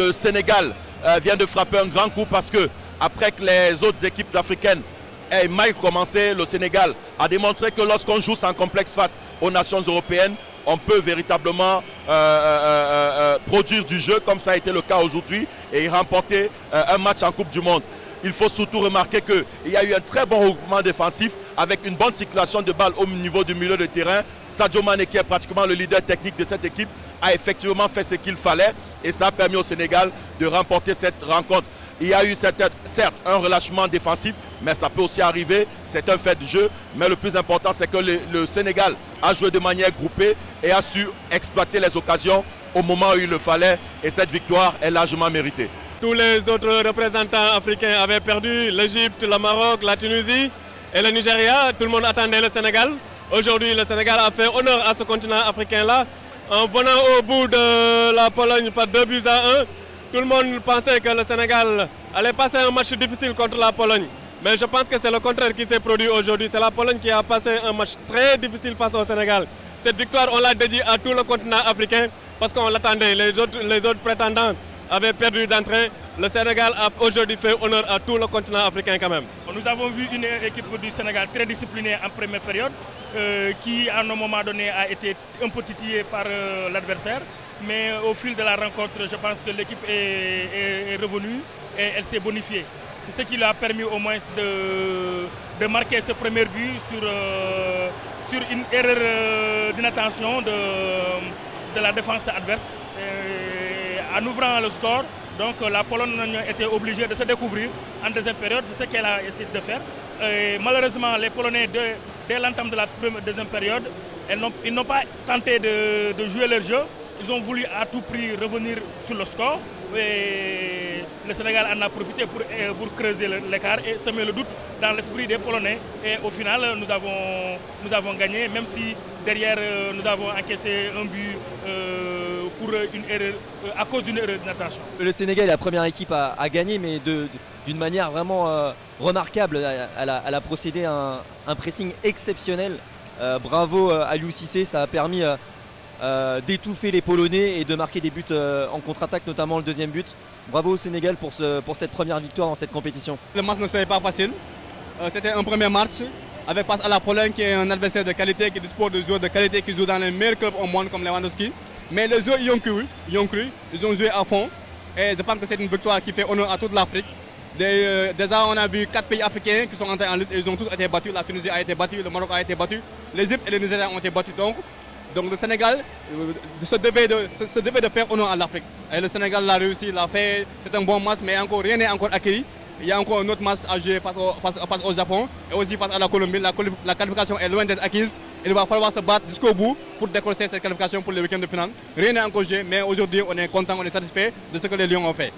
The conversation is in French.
le Sénégal vient de frapper un grand coup parce que après que les autres équipes africaines aient mal commencé, le Sénégal a démontré que lorsqu'on joue sans complexe face aux nations européennes, on peut véritablement produire du jeu comme ça a été le cas aujourd'hui et remporter un match en Coupe du Monde. Il faut surtout remarquer qu'il y a eu un très bon regroupement défensif avec une bonne circulation de balles au niveau du milieu de terrain. Sadio Mané, qui est pratiquement le leader technique de cette équipe, a effectivement fait ce qu'il fallait et ça a permis au Sénégal de remporter cette rencontre. Il y a eu certes un relâchement défensif, mais ça peut aussi arriver, c'est un fait de jeu. Mais le plus important, c'est que le Sénégal a joué de manière groupée et a su exploiter les occasions au moment où il le fallait. Et cette victoire est largement méritée. Tous les autres représentants africains avaient perdu, l'Égypte, le Maroc, la Tunisie et le Nigeria. Tout le monde attendait le Sénégal. Aujourd'hui, le Sénégal a fait honneur à ce continent africain-là en venant au bout de la Pologne par 2-1. Tout le monde pensait que le Sénégal allait passer un match difficile contre la Pologne. Mais je pense que c'est le contraire qui s'est produit aujourd'hui. C'est la Pologne qui a passé un match très difficile face au Sénégal. Cette victoire, on l'a dédiée à tout le continent africain parce qu'on l'attendait. Les autres prétendants avaient perdu d'entrée. Le Sénégal a aujourd'hui fait honneur à tout le continent africain quand même. Nous avons vu une équipe du Sénégal très disciplinée en première période qui à un moment donné a été un peu titillée par l'adversaire. Mais au fil de la rencontre, je pense que l'équipe est revenue et elle s'est bonifiée. C'est ce qui lui a permis au moins de marquer ce premier but sur une erreur d'inattention de la défense adverse. En ouvrant le score, donc la Pologne était obligée de se découvrir en deuxième période, c'est ce qu'elle a essayé de faire. Et malheureusement, les Polonais, dès l'entame de la deuxième période, ils n'ont pas tenté de jouer leur jeu. Ils ont voulu à tout prix revenir sur le score. Et le Sénégal en a profité pour creuser l'écart et semer le doute dans l'esprit des Polonais. Et au final, nous avons gagné, même si derrière nous avons encaissé un but à cause d'une erreur d'inattention. Le Sénégal est la première équipe à gagner, mais d'une manière vraiment remarquable. Elle a procédé à un pressing exceptionnel. Bravo à Aliou Cissé, ça a permis d'étouffer les Polonais et de marquer des buts en contre-attaque, notamment le deuxième but. Bravo au Sénégal pour cette première victoire dans cette compétition. Le match ne serait pas facile. C'était un premier match avec face à la Pologne qui est un adversaire de qualité, qui dispose de joueurs de qualité, qui jouent dans les meilleurs clubs au monde comme Lewandowski. Mais les joueurs y ont cru, ils ont joué à fond. Et je pense que c'est une victoire qui fait honneur à toute l'Afrique. Déjà, on a vu 4 pays africains qui sont entrés en liste et ils ont tous été battus. La Tunisie a été battue, le Maroc a été battu, l'Égypte et le Nigeria ont été battus. Donc le Sénégal se devait de faire honneur à l'Afrique. Et le Sénégal l'a réussi, l'a fait. C'est un bon match, mais rien n'est encore acquis. Il y a encore un autre match à jouer face au Japon et aussi face à la Colombie. La qualification est loin d'être acquise. Il va falloir se battre jusqu'au bout pour décrocher cette qualification pour le week-end de finale. Rien n'est encore joué, mais aujourd'hui on est content, on est satisfait de ce que les Lions ont fait.